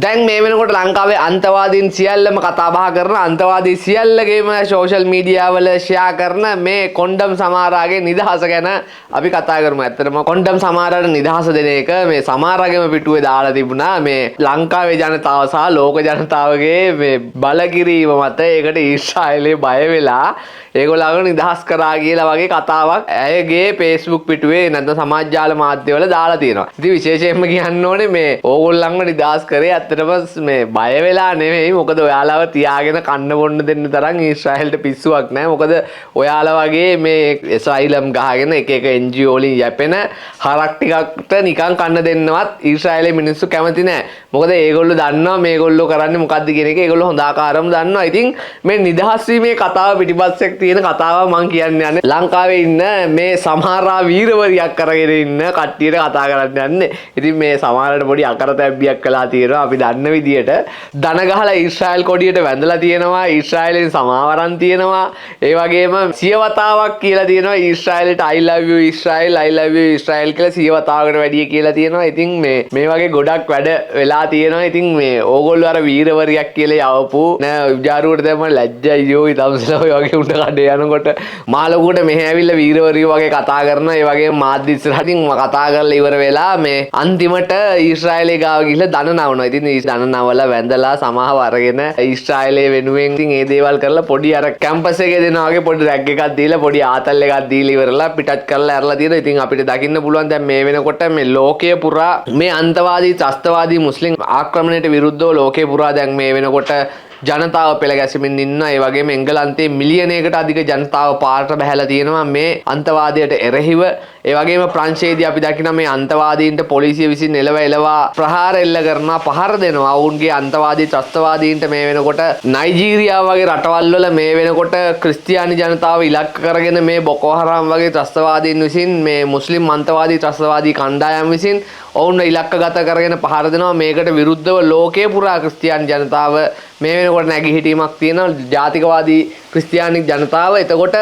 දැන් මේ වෙනකොට ලංකාවේ අන්තවාදීන් සියල්ලම කතා බහ කරන අන්තවාදී සියල්ලගේම සෝෂල් මීඩියා වල ෂෙයා කරන මේ කොන්ඩම් සමාරාගේ නිදහස ගැන අපි කතා කරමු. ඇත්තටම කොන්ඩම් සමාරාට නිදහස දෙන එක මේ සමාරාගේම පිටුවේ දාලා තිබුණා. මේ ලංකාවේ ජනතාව සහ ලෝක ජනතාවගේ මේ බලකිරීම මත ඒකට ඊශ්‍රායලේ බය වෙලා ඒගොල්ලන්ව නිදහස් කරා කියලා වගේ කතාවක් ඇයගේ Facebook පිටුවේ නැත්නම් සමාජ ජාල මාධ්‍යවල දාලා තියෙනවා. ඉතින් විශේෂයෙන්ම කියන්න ඕනේ මේ ඕගොල්ලන්ව නිදහස් කරේ ඇත්තටම මේ බය වෙලා නෙවෙයි. මොකද ඔයාලව තියාගෙන කන්න බොන්න දෙන්න තරම් ඊශ්‍රායලට පිස්සුවක් නැහැ. මොකද ඔයාලා වගේ මේ එසයිලම් ගහගෙන එක එක NGO වලින් යැපෙන හරක් ටිකකට නිකන් කන්න දෙන්නවත් ඊශ්‍රායලේ මිනිස්සු කැමති නැහැ. මොකද ඒගොල්ලෝ දන්නවා මේගොල්ලෝ කරන්නේ මොකද්ද කියන එක. ඒගොල්ලෝ හොඳ ආකාරම දන්නවා. ඉතින් මේ නිදහස් වීමේ කතාව පිටිපස්සෙක් තියෙන කතාව මම කියන්නේ යන්නේ ලංකාවේ ඉන්න මේ සමහරා වීරවරියක් කරගෙන ඉන්න කට්ටියට කතා කරන්න යන්නේ. ඉතින් මේ සමහරට පොඩි අකරතැබ්බියක් කළා තියෙනවා. අපි දන්න විදියට දන ගහලා ඊශ්‍රායල් කොඩියට වැඳලා තියෙනවා. ඊශ්‍රායලෙන් සමාවරන් තියෙනවා. ඒ වගේම සියවතාවක් කියලා තියෙනවා ඊශ්‍රායලට I love you Israel I love you Israel කියලා සියවතාවකට වැඩිය කියලා තියෙනවා. ඉතින් මේ වගේ ගොඩක් වැඩ වෙලා තියෙනවා. ඉතින් මේ ඕගොල්ලෝ අර වීරවරියක් කියලා යවපු නෑ විජාරුවට දැම්ම ලැජ්ජයියෝ ඉතම්සලා ඔය වගේ උන්ට කඩේ යනකොට මාළකුට මෙහෙ ඇවිල්ලා වීරවරිය වගේ කතා කරනවා. ඒ වගේම මාධ්‍ය ඉස්සරහින් කතා කරලා ඉවර වෙලා මේ අන්තිමට ඊශ්‍රායලේ ගාව ගිහලා දන නවනවා. ඉතින් දන නවලා වැඳලා සමාව අරගෙන ඊශ්‍රායලේ වෙනුවෙන් ඉතින් මේ දේවල් කරලා පොඩි අර කැම්පස් එකේ දෙනවා වගේ පොඩි රැග් එකක් දීලා පොඩි ආතල් එකක් දීලා ඉවරලා පිටත් කරලා ඇරලා තියෙනවා. ඉතින් අපිට දකින්න පුළුවන් දැන් මේ වෙනකොට මේ ලෝකයේ පුරා මේ අන්තවාදී ත්‍රස්තවාදී මුස්ලිම් ආක්‍රමණයට විරුද්ධව ලෝකයේ පුරා දැන් මේ වෙනකොට ජනතාව පෙළ ගැසෙමින් ඉන්නවා. ඒ වගේම එංගලන්තයේ මිලියනයකට අධික ජනතාව පාරට බහැලා තියෙනවා මේ අන්තවාදයට එරෙහිව. ඒ වගේම ප්‍රංශයේදී අපි දකිනවා මේ අන්තවාදීන්ට පොලිසිය විසින් එළවා ප්‍රහාර එල්ල කරනවා, පහර දෙනවා. ඔවුන්ගේ අන්තවාදී ත්‍රස්තවාදීන්ට මේ වෙනකොට නයිජීරියාව වගේ රටවල් වල මේ වෙනකොට ක්‍රිස්තියානි ජනතාව ඉලක්ක කරගෙන මේ බොකෝ හරාම් වගේ ත්‍රස්තවාදීන් විසින් මේ මුස්ලිම් අන්තවාදී ත්‍රස්තවාදී කණ්ඩායම් විසින් ඔවුන් ඉලක්කගත කරගෙන පහර දෙනවා. මේකට විරුද්ධව ලෝකයේ පුරා ක්‍රිස්තියානි ජනතාව මේ වෙනකොට නැගී හිටීමක් තියෙනවා. ජාතිකවාදී ක්‍රිස්තියානි ජනතාව එතකොට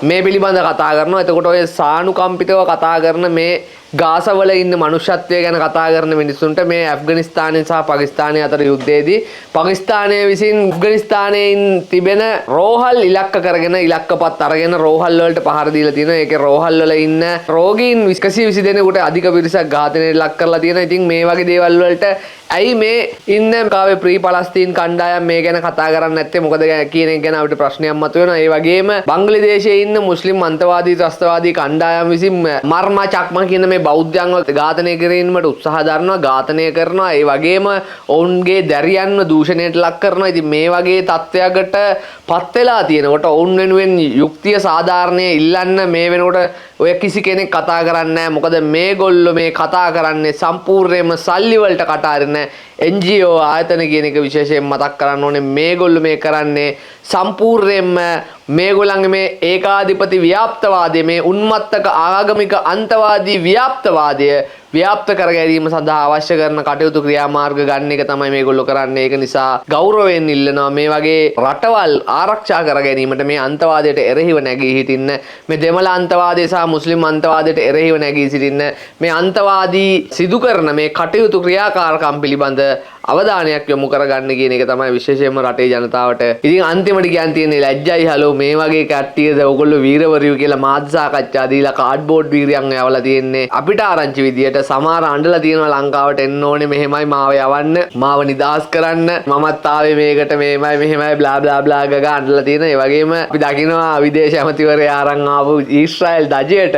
මේ පිළිබඳව කතා කරනවා. එතකොට ඔය සානුකම්පිතව කතා කරන මේ ගාසවල ඉන්න මනුෂ්‍යත්වය ගැන කතා කරන මිනිස්සුන්ට මේ ඇෆ්ගනිස්තානය සහ පාකිස්තානය අතර යුද්ධයේදී පාකිස්තානය විසින් ඇෆ්ගනිස්තානයේ තිබෙන රෝහල් ඉලක්ක කරගෙන ඉලක්කපත් අරගෙන රෝහල් වලට පහර දීලා තියෙනවා. ඒකේ රෝහල් වල ඉන්න රෝගීන් 120 දෙනෙකුට අධික පිරිසක් ඝාතනයට ලක් කරලා තියෙනවා. ඉතින් මේ වගේ දේවල් වලට ඇයි මේ ඉන්න කාවේ ප්‍රී පලස්තීන් කණ්ඩායම් මේ ගැන කතා කරන්නේ නැත්තේ? මොකද කියන එක ගැන අපිට ප්‍රශ්නයක් මතුවෙනවා. ඒ වගේම බංග්ලාදේශයේ ඉන්න මුස්ලිම් අන්තවාදී ත්‍රස්තවාදී කණ්ඩායම් විසින් මර්මා චක්මා කියන මේ බෞද්ධයන්ව ඝාතනය කිරීමට උත්සාහ දරනවා, ඝාතනය කරනවා. ඒ වගේම ඔවුන්ගේ දැරියන්ව දූෂණයට ලක් කරනවා. ඉතින් මේ වගේ තත්ත්වයකට පත් වෙලා තියෙනකොට ඔවුන් වෙනුවෙන් යුක්තිය සාධාරණයේ ඉල්ලන්න මේ වෙනකොට ඔය කිසි කෙනෙක් කතා කරන්නේ නැහැ. මොකද මේගොල්ලෝ මේ කතා කරන්නේ සම්පූර්ණයෙන්ම සල්ලි වලට කට අරින NGO ආයතන කියන එක විශේෂයෙන් මතක් කරන්න ඕනේ. මේගොල්ලෝ මේ කරන්නේ සම්පූර්ණයෙන්ම මේගොල්ලන්ගේ මේ ඒකාධිපති ව්‍යාප්තවාදය, මේ උන්මත්තක ආගමික අන්තවාදී ව්‍යාප්තවාදය ව්‍යාප්ත කර ගැනීම සඳහා අවශ්‍ය කරන කටයුතු ක්‍රියාමාර්ග ගන්න එක තමයි මේගොල්ලෝ කරන්නේ. ඒක නිසා ගෞරවයෙන් ඉල්ලනවා මේ වගේ රටවල් ආරක්ෂා කර ගැනීමට මේ අන්තවාදයට එරෙහිව නැගී සිටින්න, මේ දෙමළ අන්තවාදය සහ මුස්ලිම් අන්තවාදයට එරෙහිව නැගී සිටින්න, මේ අන්තවාදී සිදු කරන මේ කටයුතු ක්‍රියාකාරකම් පිළිබඳ අවධානයක් යොමු කරගන්න කියන එක තමයි විශේෂයෙන්ම රටේ ජනතාවට. ඉතින් අන්තිමට කියන්න තියෙන්නේ ලැජ්ජයි හලෝ මේ වගේ කට්ටියද ඔයගොල්ලෝ වීරවරියෝ කියලා මාධ්‍ය සාකච්ඡා දීලා කාඩ්බෝඩ් වීරයන් යවලා තියෙන්නේ. අපිට ආරංචි විදියට සමහර අඬලා තියෙනවා ලංකාවට එන්න ඕනේ, මෙහෙමයි මාව යවන්න, මාව නිදහස් කරන්න, මමත් ආවේ මේකට මෙහෙමයි බ්ලා බ්ලා බ්ලා ගගා අඬලා තියෙනවා. ඒ වගේම අපි දකිනවා විදේශ ඇමතිවරයා අරන් ආපු ඊශ්‍රායල් දජයට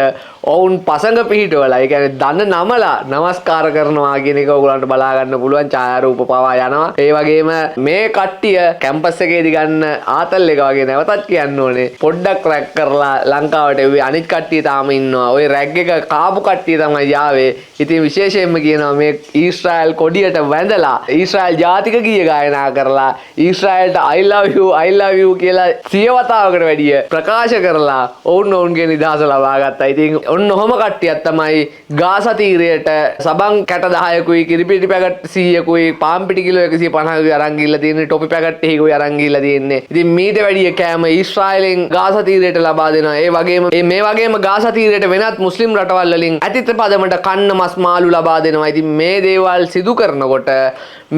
ඔවුන් පසඟ පිහිටවලා, ඒ කියන්නේ දන නමලා නමස්කාර කරනවා කියන එක ඔයගොල්ලන්ට බලා ගන්න පුළුවන්. ඡායාරූප පවා යනවා. ඒ වගේම මේ කට්ටිය කැම්පස් එකේදී ගන්න ආතල් එක වගේ නැවතත් කියන්න ඕනේ පොඩ්ඩක් රැග් කරලා ලංකාවට එව්වේ. අනිත් කට්ටිය තාම ඉන්නවා. ওই රැග් එක කාපු කට්ටිය තමයි යාවේ. ඉතින් විශේෂයෙන්ම කියනවා මේ ඊශ්‍රායල් කොඩියට වැඳලා ඊශ්‍රායල් ජාතික ගීය ගායනා කරලා ඊශ්‍රායල්ට I love you කියලා සියවතාවකට වැඩිය ප්‍රකාශ කරලා ඔවුන්ගේ නිදහස ලබා ගත්තා. ඉතින් ඔන්න ඔහොම කට්ටියක් තමයි ගාසා තීරයට සබන් කැට 10කුයි කිරිපිටි පැකට් 100කුයි පාන් පිටි කිලෝ 150කුයි අරන් ගිහලා තියෙන්නේ ටොපි පැකට් එකකුයි අරන් ගිහලා තියෙන්නේ. ඉතින් මීට වැඩිය කෑම ඊශ්‍රායලෙන් ගාසා තීරයට ලබා දෙනවා. ඒ වගේම මේ වගේම ගාසා තීරයට වෙනත් මුස්ලිම් රටවල් වලින් ඇතිත පදමට කන්න මස් මාළු ලබා දෙනවා. ඉතින් මේ දේවල් සිදු කරනකොට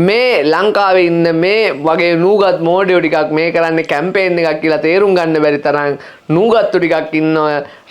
මේ ලංකාවේ ඉන්න මේ වගේ නූගත් මෝඩයෝ ටිකක් මේ කරන්නේ කැම්පේන් එකක් කියලා තේරුම් ගන්න බැරි තරම් නූගත්තු ටිකක් ඉන්න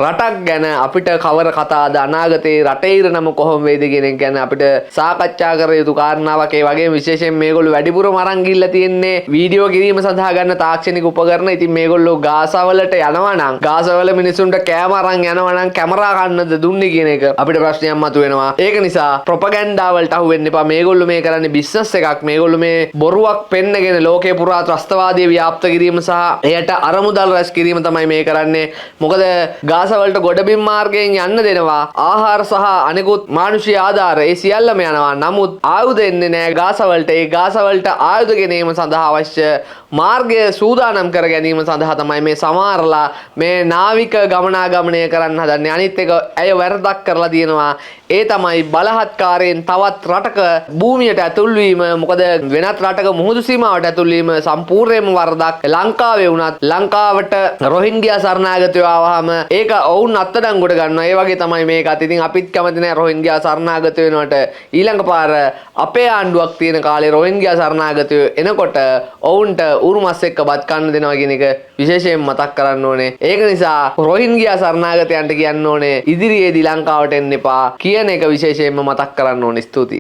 රටක් ගැන අපිට කවර කතාද අනාගතේ රටේ ඉරනම කොහොම වේද කියන එක ගැන අපිට සාකච්ඡා කර යුතු කාරණාවක්. ඒ වගේම විශේෂයෙන් මේගොල්ලෝ වැඩිපුරම අරන් ගිහිල්ලා තියෙන්නේ වීඩියෝ කිරීම සඳහා ගන්න තාක්ෂණික උපකරණ. ඉතින් මේගොල්ලෝ ගාසා වලට යනවා නම් ගාසා වල මිනිසුන්ට කෑම අරන් යනවා නම් කැමරා ගන්නද දුන්නේ කියන එක අපිට ප්‍රශ්නයක් මතුවෙනවා. ඒක නිසා ප්‍රොපගැන්ඩා වලට අහු වෙන්න එපා. මේගොල්ලෝ මේ කරන්නේ බිස්නස් එකක්. මේගොල්ලෝ මේ බොරුවක් පෙන්නගෙන ලෝකේ පුරා ත්‍රස්තවාදී ව්‍යාප්ත කිරීම සහ එයට අරමුදල් රැස් කිරීම තමයි මේ කරන්නේ. මොකද ගාසා වලට ගොඩබිම් මාර්ගයෙන් යන්න දෙනවා. ආහාර සහ අනෙකුත් මානුෂීය ආධාර ඒ සියල්ලම යනවා. නමුත් ආයුධ එන්නේ නැහැ ගාසා වලට. ඒ ගාසා වලට ආයුධ ගෙනීම සඳහා අවශ්‍ය මාර්ගය සූදානම් කර ගැනීම සඳහා තමයි මේ සමහරලා මේ නාවික ගමනාගමනය කරන්න හදන්නේ. අනිත් එක ඇය වැරදක් කරලා තියෙනවා. ඒ තමයි බලහත්කාරයෙන් තවත් රටක භූමියට ඇතුල් වීම. මොකද වෙනත් රටක මුහුදු සීමාවට ඇතුල් වීම සම්පූර්ණයෙන්ම වරදක්. ලංකාවේ වුණත් ලංකාවට රොහින්ගියා සරණාගතයෝ ආවහම ඒක ඔවුන් අත්අඩංගුවට ගන්නවා. ඒ වගේ තමයි මේකත්. ඉතින් අපිත් කැමති නැහැ රොහින්ගියා සරණාගත වෙනවට. ඊළඟ පාර අපේ ආණ්ඩුවක් තියෙන කාලේ රොහින්ගියා සරණාගතයෝ එනකොට ඔවුන්ට උරුමස් එක්ක බත් කන්න දෙනවා කියන එක විශේෂයෙන් මතක් කරන්න ඕනේ. ඒක නිසා රොහින්ගියා සරණාගතයන්ට කියන්න ඕනේ ඉදිරියේදී ලංකාවට එන්න එපා කියන එක විශේෂයෙන්ම මතක් කරන්න ඕනේ. ස්තුතියි.